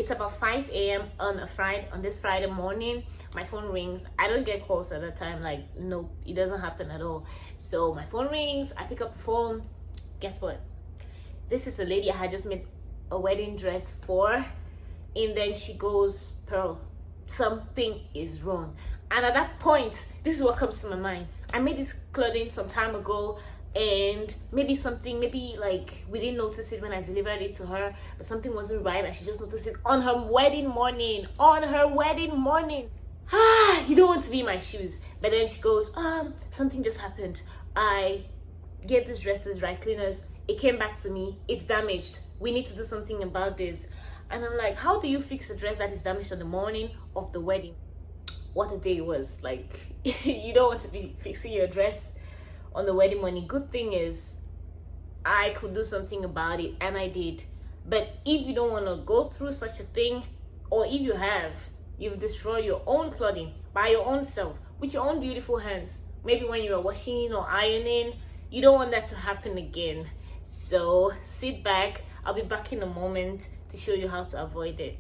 It's about 5 a.m. on this Friday morning. My phone rings. I don't get calls at that time. Like, no, it doesn't happen at all. So my phone rings. I pick up the phone. Guess what? This is a lady I had just made a wedding dress for. And then she goes, Pearl, something is wrong. And at that point, this is what comes to my mind. I made this clothing some time ago, and maybe like we didn't notice it when I delivered it to her, but something wasn't right, and she just noticed it on her wedding morning. You don't want to be in my shoes. But then she goes, something just happened. I gave this dress to dry cleaners. It came back to me. It's damaged. We need to do something about this. And I'm like, how do you fix a dress that is damaged on the morning of the wedding? What a day it was. Like, you don't want to be fixing your dress on the wedding morning. Good thing is I could do something about it, and I did. But if you don't want to go through such a thing, or if you've destroyed your own clothing by your own self with your own beautiful hands, maybe when you are washing or ironing, you don't want that to happen again. So sit back. I'll be back in a moment to show you how to avoid it.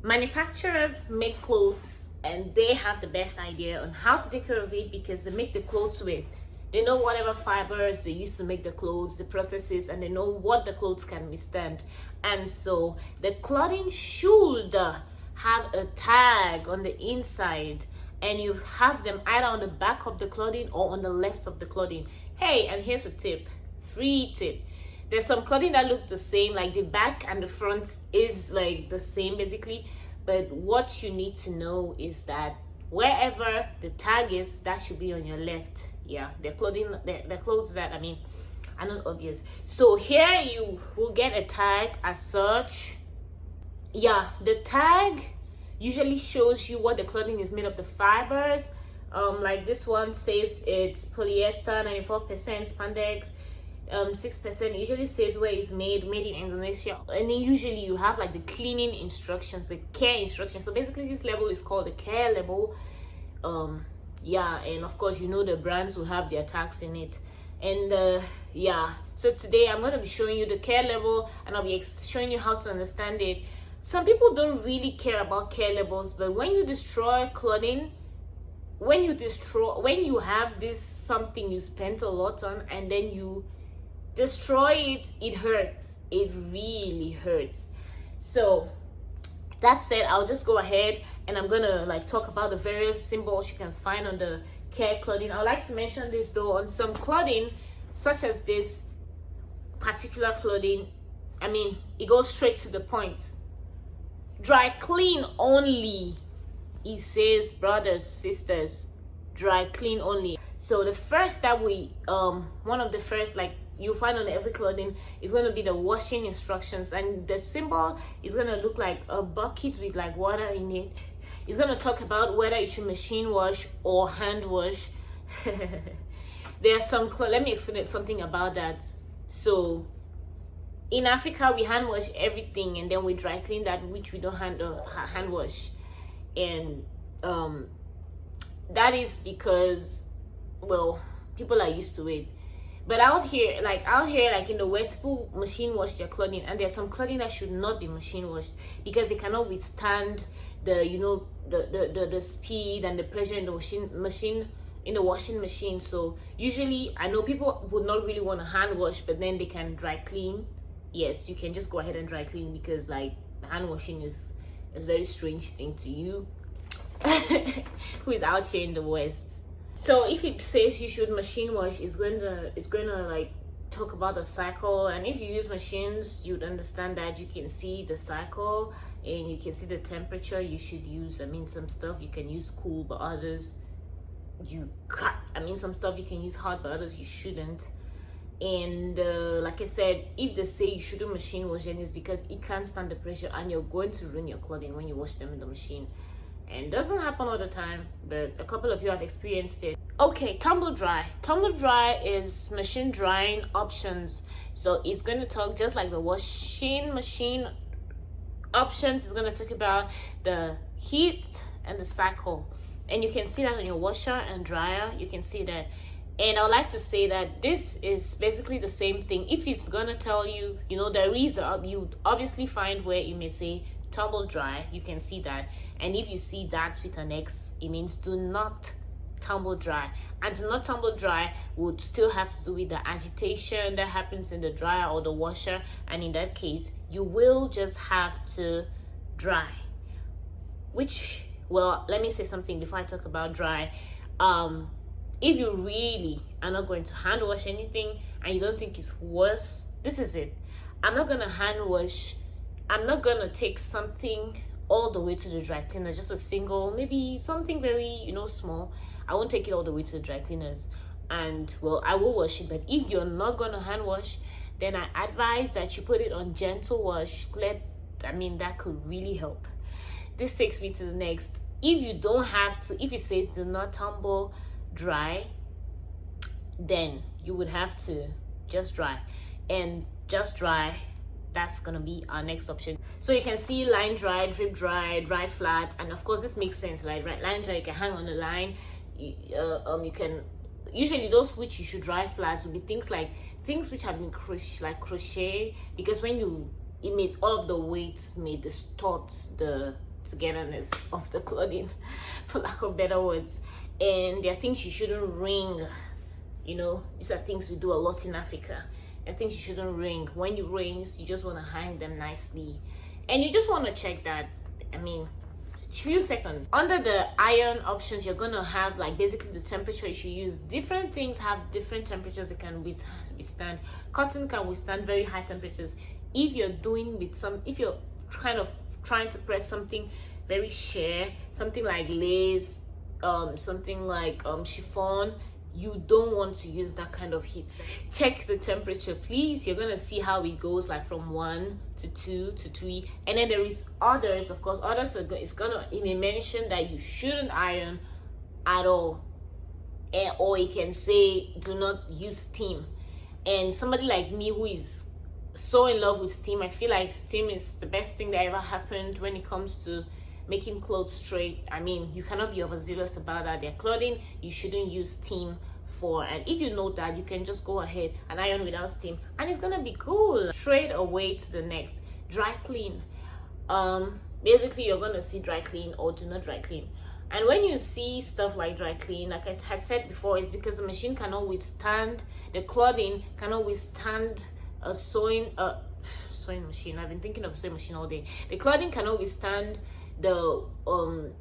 Manufacturers make clothes, and they have the best idea on how to take care of it because they make the clothes with. They know whatever fibers they use to make the clothes, the processes, and they know what the clothes can withstand. And so the clothing should have a tag on the inside, and you have them either on the back of the clothing or on the left of the clothing. Hey, and here's a tip, free tip. There's some clothing that look the same, like the back and the front is like the same basically, but what you need to know is that wherever the tag is, that should be on your left. Yeah, the clothes that are not obvious. So here you will get a tag as such. Yeah, the tag usually shows you what the clothing is made of, the fibers. Like this one says it's polyester, 94% spandex, 6%. Usually says where it's made in Indonesia. And then usually you have like the cleaning instructions, the care instructions. So basically this label is called the care label. Yeah, and of course you know the brands will have their tags in it. And yeah, so today I'm going to be showing you the care label, and I'll be showing you how to understand it. Some people don't really care about care labels, but when you destroy clothing, when you have this something you spent a lot on and then you destroy it, it hurts. It really hurts. So that said, I'll just go ahead and I'm gonna like talk about the various symbols you can find on the care clothing. I would like to mention this though, on some clothing such as this particular clothing, it goes straight to the point. Dry clean only. It says, brothers, sisters, dry clean only. So the first that one of the first like you find on every clothing is going to be the washing instructions, and the symbol is going to look like a bucket with like water in it. It's going to talk about whether you should machine wash or hand wash. There's let me explain something about that. So in Africa, we hand wash everything, and then we dry clean that which we don't hand wash. And that is because, well, people are used to it. But out here like in the West, people machine wash their clothing, and there's some clothing that should not be machine washed because they cannot withstand the speed and the pressure in the washing machine. So usually I know people would not really want to hand wash, but then they can dry clean. Yes, you can just go ahead and dry clean because like hand washing is a very strange thing to you who is out here in the West. So if it says you should machine wash, it's going to like talk about the cycle. And if you use machines, you'd understand that you can see the cycle and you can see the temperature you should use. Some stuff you can use cool, but others you cut. Some stuff you can use hot, but others you shouldn't. And like I said, if they say you shouldn't machine wash, then it's because it can't stand the pressure and you're going to ruin your clothing when you wash them in the machine. And it doesn't happen all the time, but a couple of you have experienced it. Okay, tumble dry. Tumble dry is machine drying options. So it's going to talk just like the washing machine options. It's going to talk about the heat and the cycle. And you can see that on your washer and dryer. You can see that. And I would like to say that this is basically the same thing. If it's gonna tell you, you know, there is you obviously find where it may say tumble dry. You can see that. And if you see that with an X, it means do not tumble dry. And do not tumble dry would still have to do with the agitation that happens in the dryer or the washer. And in that case, you will just have to dry. Which, well, let me say something before I talk about dry. If you really are not going to hand wash anything and you don't think it's worth, this is it. I'm not gonna hand wash. I'm not gonna take something all the way to the dry cleaner, just a single, maybe something very, you know, small. I won't take it all the way to the dry cleaners. And well, I will wash it. But if you're not gonna hand wash, then I advise that you put it on gentle wash. That could really help. This takes me to the next. If you don't have to, if it says do not tumble dry, then you would have to just dry. And just dry, that's gonna be our next option. So you can see line dry, drip dry, dry flat, and of course this makes sense, right? Line dry, you can hang on the line. You can, usually those which you should dry flats will be things which have been crochet, because when it made all of the weight made distort the togetherness of the clothing, for lack of better words. And there are things you shouldn't wring. You know, these are things we do a lot in Africa. There are things you shouldn't wring. When you wring, you just want to hang them nicely, and you just want to check that. Few seconds. Under the iron options, you're gonna have like basically the temperature you should use. Different things have different temperatures it can withstand. Cotton can withstand very high temperatures. If you're kind of trying to press something very sheer, something like lace, something like chiffon, you don't want to use that kind of heat. Check the temperature, please. You're gonna see how it goes, like from 1 to 2 to 3, and then there is others. Of course, others it may mention that you shouldn't iron at all, or it can say do not use steam. And somebody like me who is so in love with steam, I feel like steam is the best thing that ever happened when it comes to making clothes straight. You cannot be overzealous about that. Their clothing, you shouldn't use steam for. And if you know that, you can just go ahead and iron without steam, and it's gonna be cool. Straight away to the next, dry clean. Basically, you're gonna see dry clean or do not dry clean. And when you see stuff like dry clean, like I had said before, it's because the machine cannot withstand, the clothing cannot withstand a sewing machine. I've been thinking of a sewing machine all day. The clothing cannot withstand the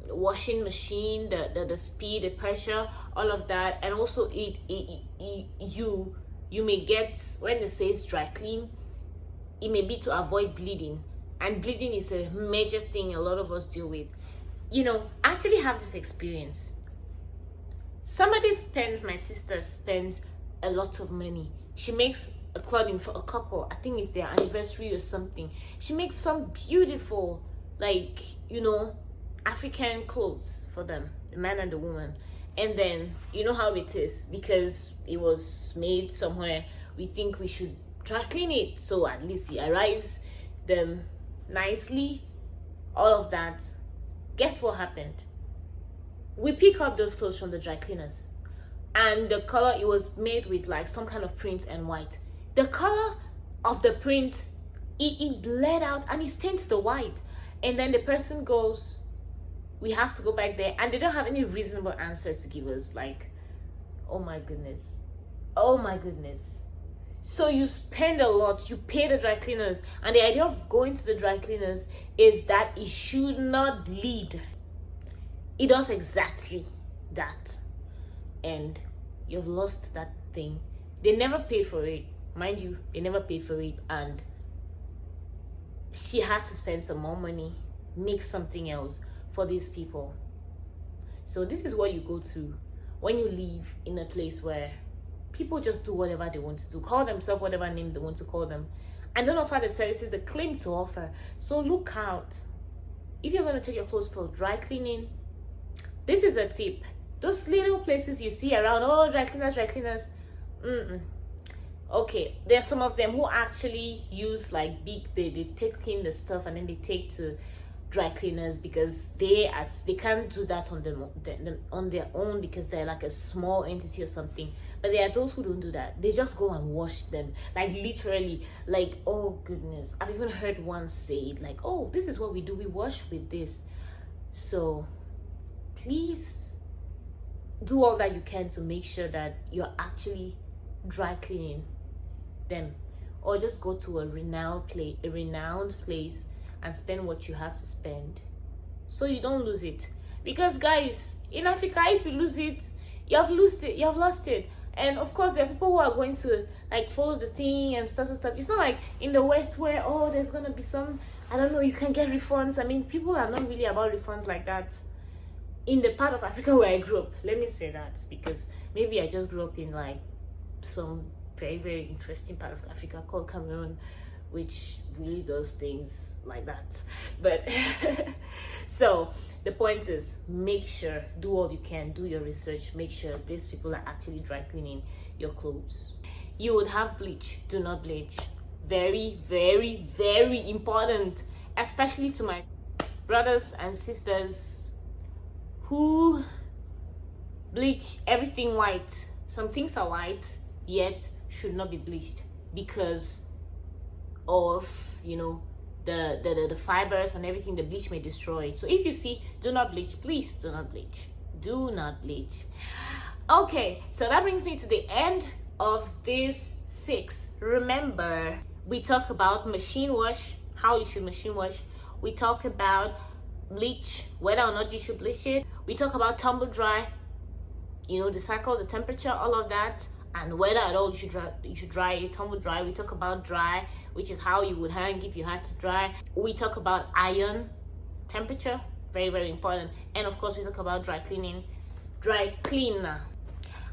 washing machine, the speed, the pressure, all of that. And also you may get, when it says dry clean, it may be to avoid bleeding, and bleeding is a major thing a lot of us deal with. I actually have this experience. My sister spends a lot of money. She makes a clothing for a couple. I think it's their anniversary or something. She makes some beautiful, African clothes for them, the man and the woman. And then you know how it is, because it was made somewhere, we think we should dry clean it, so at least it arrives them nicely, all of that. Guess what happened? We pick up those clothes from the dry cleaners, and the color, it was made with like some kind of print and white. The color of the print, it bled out and it stained the white. And then the person goes, we have to go back there, and they don't have any reasonable answer to give us. Like, oh my goodness. So you spend a lot, you pay the dry cleaners, and the idea of going to the dry cleaners is that it should not bleed. It does exactly that, and you've lost that thing. They never paid for it, mind you. They never paid for it, and she had to spend some more money, make something else for these people. So this is what you go through when you live in a place where people just do whatever they want to do, call themselves whatever name they want to call them, and don't offer the services they claim to offer. So look out. If you're going to take your clothes for dry cleaning, this is a tip. Those little places you see around, oh, dry cleaners. Okay, there are some of them who actually use like they take in the stuff and then they take to dry cleaners, because they can't do that on their own, because they're like a small entity or something. But there are those who don't do that. They just go and wash them, like literally, like, oh goodness, I've even heard one say it, like, oh, this is what we do, we wash with this. So please do all that you can to make sure that you're actually dry cleaning them, or just go to a renowned place and spend what you have to spend, so you don't lose it. Because guys, in Africa, if you lose it, you have lost it. And of course, there are people who are going to like follow the thing and stuff. It's not like in the West where, oh, there's gonna be some, I don't know, you can get refunds. I mean, people are not really about refunds like that in the part of Africa where I grew up. Let me say that, because maybe I just grew up in like some very, very interesting part of Africa called Cameroon, which really does things like that. But so the point is, make sure, do all you can, do your research, make sure these people are actually dry cleaning your clothes. You would have bleach. Do not bleach. Very, very, very important, especially to my brothers and sisters who bleach everything white. Some things are white yet should not be bleached because of, you know, the fibers and everything the bleach may destroy. So if you see do not bleach, please do not bleach. Do not bleach. Okay, so that brings me to the end of this 6. Remember, we talk about machine wash, how you should machine wash. We talk about bleach, whether or not you should bleach it. We talk about tumble dry, you know, the cycle, the temperature, all of that, and whether at all you should dry it, tumble dry. We talk about dry, which is how you would hang if you had to dry. We talk about iron temperature, very, very important. And of course, we talk about dry cleaner.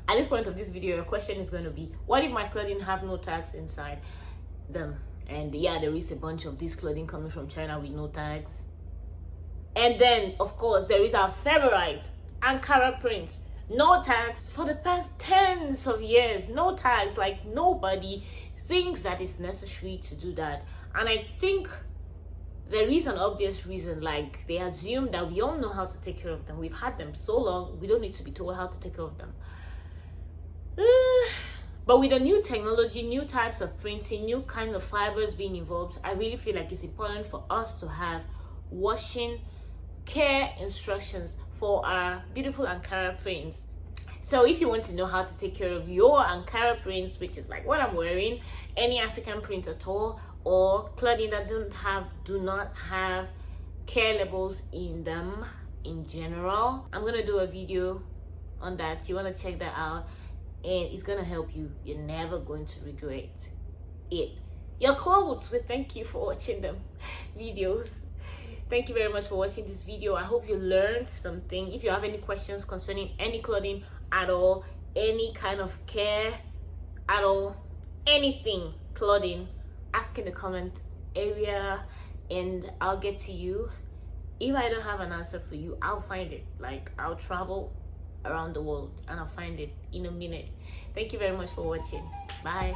At this point of this video, your question is going to be, what if my clothing have no tags inside them? And yeah, there is a bunch of this clothing coming from China with no tags. And then, of course, there is our favorite, Ankara prints. No tags for the past tens of years. No tags, like nobody thinks that it's necessary to do that. And I think there is an obvious reason, like they assume that we all know how to take care of them. We've had them so long, we don't need to be told how to take care of them. But with the new technology, new types of printing, new kind of fibers being involved, I really feel like it's important for us to have washing care instructions for our beautiful Ankara prints. So if you want to know how to take care of your Ankara prints, which is like what I'm wearing, any African print at all, or clothing that do not have care labels in them in general, I'm gonna do a video on that. You want to check that out, and it's gonna help you. You're never going to regret it. Your clothes will thank you for watching them videos. Thank you very much for watching this video. I hope you learned something. If you have any questions concerning any clothing at all, any kind of care at all, anything clothing, ask in the comment area and I'll get to you. If I don't have an answer for you, I'll find it. Like, I'll travel around the world and I'll find it in a minute. Thank you very much for watching. Bye.